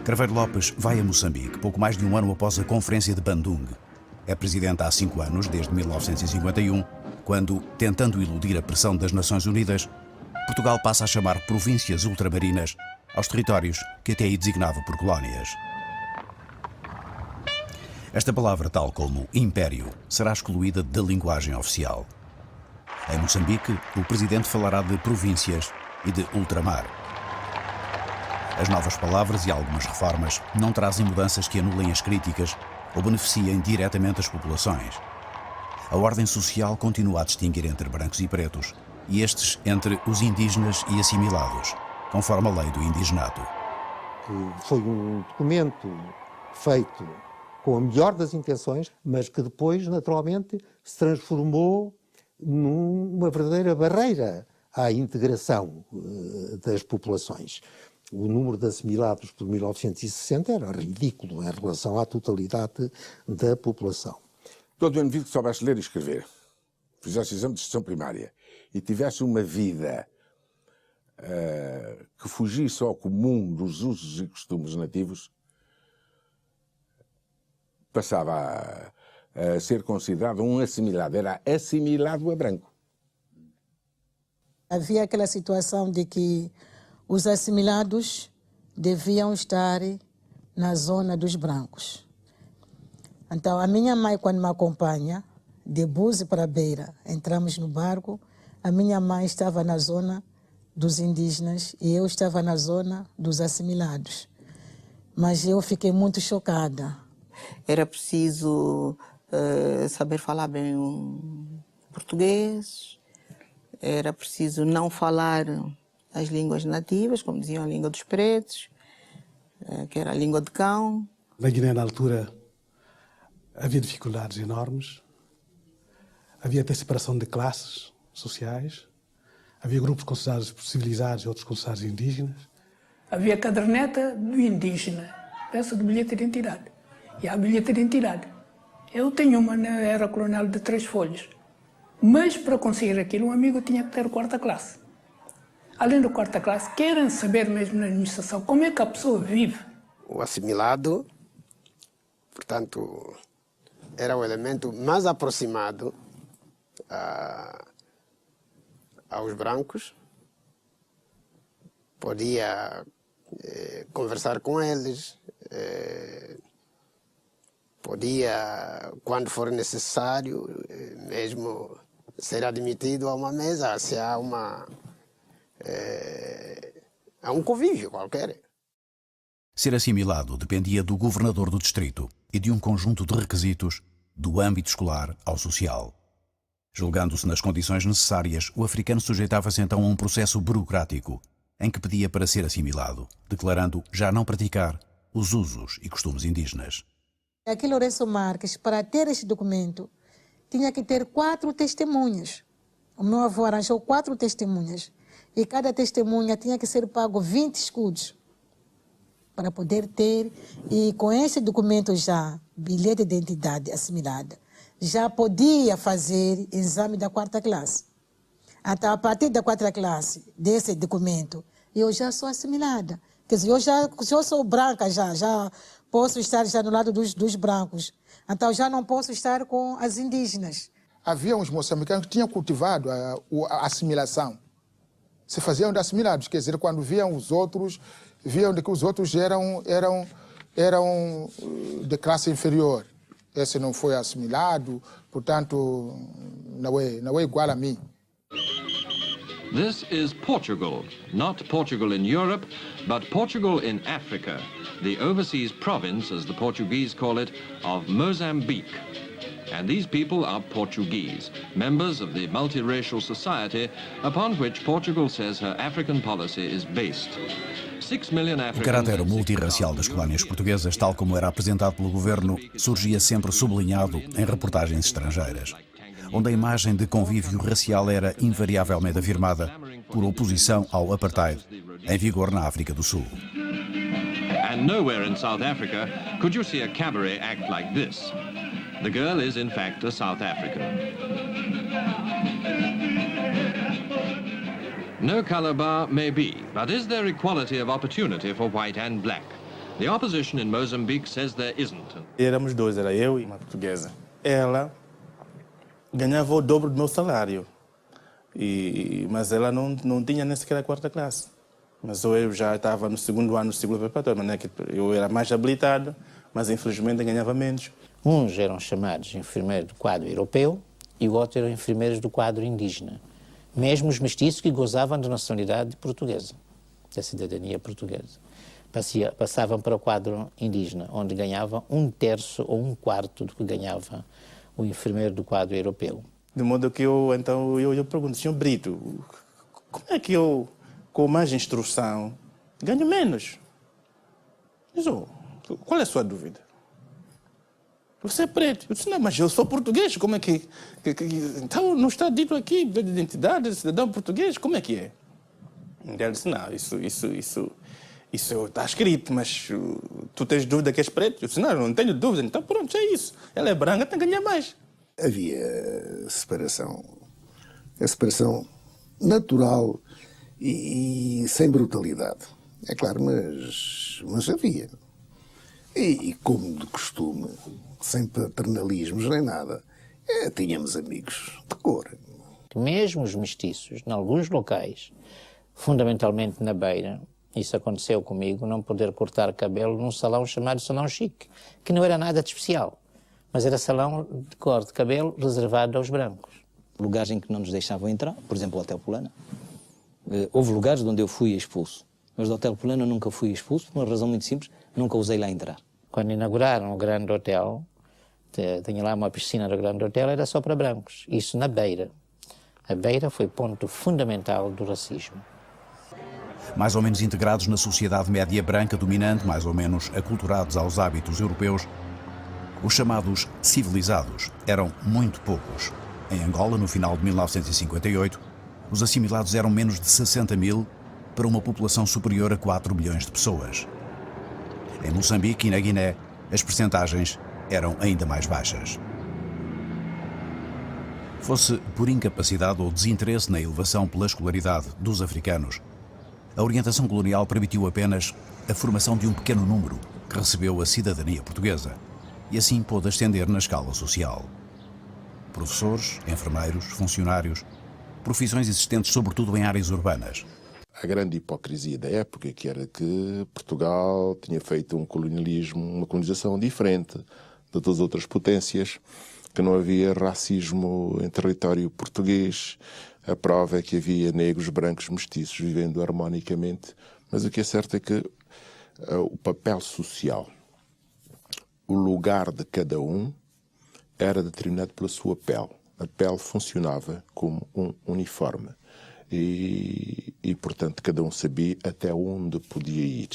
Craveiro Lopes vai a Moçambique pouco mais de um ano após a Conferência de Bandung. É presidente há 5 anos, desde 1951, quando, tentando iludir a pressão das Nações Unidas, Portugal passa a chamar províncias ultramarinas aos territórios que até aí designava por colónias. Esta palavra, tal como império, será excluída da linguagem oficial. Em Moçambique, o presidente falará de províncias e de ultramar. As novas palavras e algumas reformas não trazem mudanças que anulem as críticas ou beneficiem diretamente as populações. A ordem social continua a distinguir entre brancos e pretos, e estes entre os indígenas e assimilados, conforme a lei do indigenato. Foi um documento feito com a melhor das intenções, mas que depois, naturalmente, se transformou numa verdadeira barreira à integração das populações. O número de assimilados por 1960 era ridículo em relação à totalidade da população. Todo indivíduo que soubesse ler e escrever, fizesse exame de instrução primária e tivesse uma vida que fugisse ao comum dos usos e costumes nativos, passava a ser considerado um assimilado. Era assimilado a branco. Havia aquela situação de que os assimilados deviam estar na zona dos brancos. Então, a minha mãe, quando me acompanha, de Búzios para Beira, entramos no barco, a minha mãe estava na zona dos indígenas e eu estava na zona dos assimilados. Mas eu fiquei muito chocada. Era preciso saber falar bem o português, era preciso não falar as línguas nativas, como diziam a língua dos pretos, que era a língua de cão. Na Guiné, na altura, havia dificuldades enormes, havia até separação de classes sociais, havia grupos considerados civilizados e outros considerados indígenas. Havia a caderneta do indígena, peça do bilhete de identidade. E há bilhete de identidade. Eu tenho uma na Era Colonial de 3 folhas, mas para conseguir aquilo, um amigo tinha que ter 4ª classe. Além da 4ª classe, querem saber mesmo na administração como é que a pessoa vive. O assimilado, portanto, era o elemento mais aproximado aos brancos. Podia conversar com eles, podia, quando for necessário, mesmo ser admitido a uma mesa, se há um convívio qualquer. Ser assimilado dependia do governador do distrito e de um conjunto de requisitos do âmbito escolar ao social. Julgando-se nas condições necessárias, o africano sujeitava-se então a um processo burocrático em que pedia para ser assimilado, declarando já não praticar os usos e costumes indígenas. Aqui Lourenço Marques, para ter este documento, tinha que ter 4 testemunhas. O meu avô arranjou 4 testemunhas. E cada testemunha tinha que ser pago 20 escudos para poder ter. E com esse documento já, bilhete de identidade assimilada, já podia fazer exame da 4ª classe. Então, a partir da 4ª classe, desse documento, eu já sou assimilada. Quer dizer, eu sou branca já posso estar já no lado dos brancos. Então, já não posso estar com as indígenas. Havia uns moçambicanos que tinham cultivado a assimilação. Se faziam de assimilados, quer dizer, quando viam os outros, viam de que os outros eram de classe inferior. Esse não foi assimilado, portanto, não é igual a mim. This is Portugal, not Portugal in Europe, but Portugal in Africa, the overseas province, as the Portuguese call it, of Mozambique. And these people are Portuguese, members of the multiracial society upon which Portugal says her African policy is based. 6 million O Africans... caráter multirracial das colónias portuguesas, tal como era apresentado pelo governo, surgia sempre sublinhado em reportagens estrangeiras, onde a imagem de convívio racial era invariavelmente afirmada por oposição ao apartheid, em vigor na África do Sul. And nowhere in South Africa could you see a cabaret act like this. The girl is, in fact, a South African. No color bar may be, but is there equality of opportunity for white and black? The opposition in Mozambique says there isn't. Éramos dois, era eu e uma portuguesa. Ela ganhava o dobro do meu salário, mas ela não tinha nem sequer a 4ª classe. Mas eu já estava no 2º ano do ciclo preparatório, mas eu era mais habilitado, mas infelizmente ganhava menos. Uns eram chamados enfermeiros do quadro europeu e o outro eram enfermeiros do quadro indígena. Mesmo os mestiços que gozavam de nacionalidade portuguesa, da cidadania portuguesa. Passavam para o quadro indígena, onde ganhavam 1/3 ou 1/4 do que ganhava o enfermeiro do quadro europeu. De modo que eu pergunto, Sr. Brito, como é que eu, com mais instrução, ganho menos? Qual é a sua dúvida? Você é preto. Eu disse, não, mas eu sou português, como é que então não está dito aqui de identidade de cidadão português, como é que é? Ele disse, não, isso está escrito, mas tu tens dúvida que és preto? Eu disse, não tenho dúvida, então pronto, é isso. Ela é branca, tem que ganhar mais. Havia separação. A separação natural e sem brutalidade. É claro, mas havia. E como de costume, sem paternalismos nem nada, tínhamos amigos de cor. Mesmo os mestiços, em alguns locais, fundamentalmente na Beira, isso aconteceu comigo, não poder cortar cabelo num salão chamado Salão Chique, que não era nada de especial, mas era salão de corte de cabelo reservado aos brancos. Lugares em que não nos deixavam entrar, por exemplo, o Hotel Polana. Houve lugares onde eu fui expulso, mas do Hotel Polana nunca fui expulso, por uma razão muito simples, nunca usei lá entrar. Quando inauguraram o Grande Hotel, tinha lá uma piscina do Grande Hotel, era só para brancos, isso na Beira. A Beira foi ponto fundamental do racismo. Mais ou menos integrados na sociedade média branca dominante, mais ou menos aculturados aos hábitos europeus, os chamados civilizados eram muito poucos. Em Angola, no final de 1958, os assimilados eram menos de 60 mil para uma população superior a 4 milhões de pessoas. Em Moçambique e na Guiné, as percentagens eram ainda mais baixas. Fosse por incapacidade ou desinteresse na elevação pela escolaridade dos africanos, a orientação colonial permitiu apenas a formação de um pequeno número que recebeu a cidadania portuguesa e assim pôde ascender na escala social. Professores, enfermeiros, funcionários, profissões existentes sobretudo em áreas urbanas. A grande hipocrisia da época, que era que Portugal tinha feito um colonialismo, uma colonização diferente de todas as outras potências, que não havia racismo em território português. A prova é que havia negros, brancos, mestiços vivendo harmonicamente. Mas o que é certo é que o papel social, o lugar de cada um, era determinado pela sua pele. A pele funcionava como um uniforme. E, portanto, cada um sabia até onde podia ir.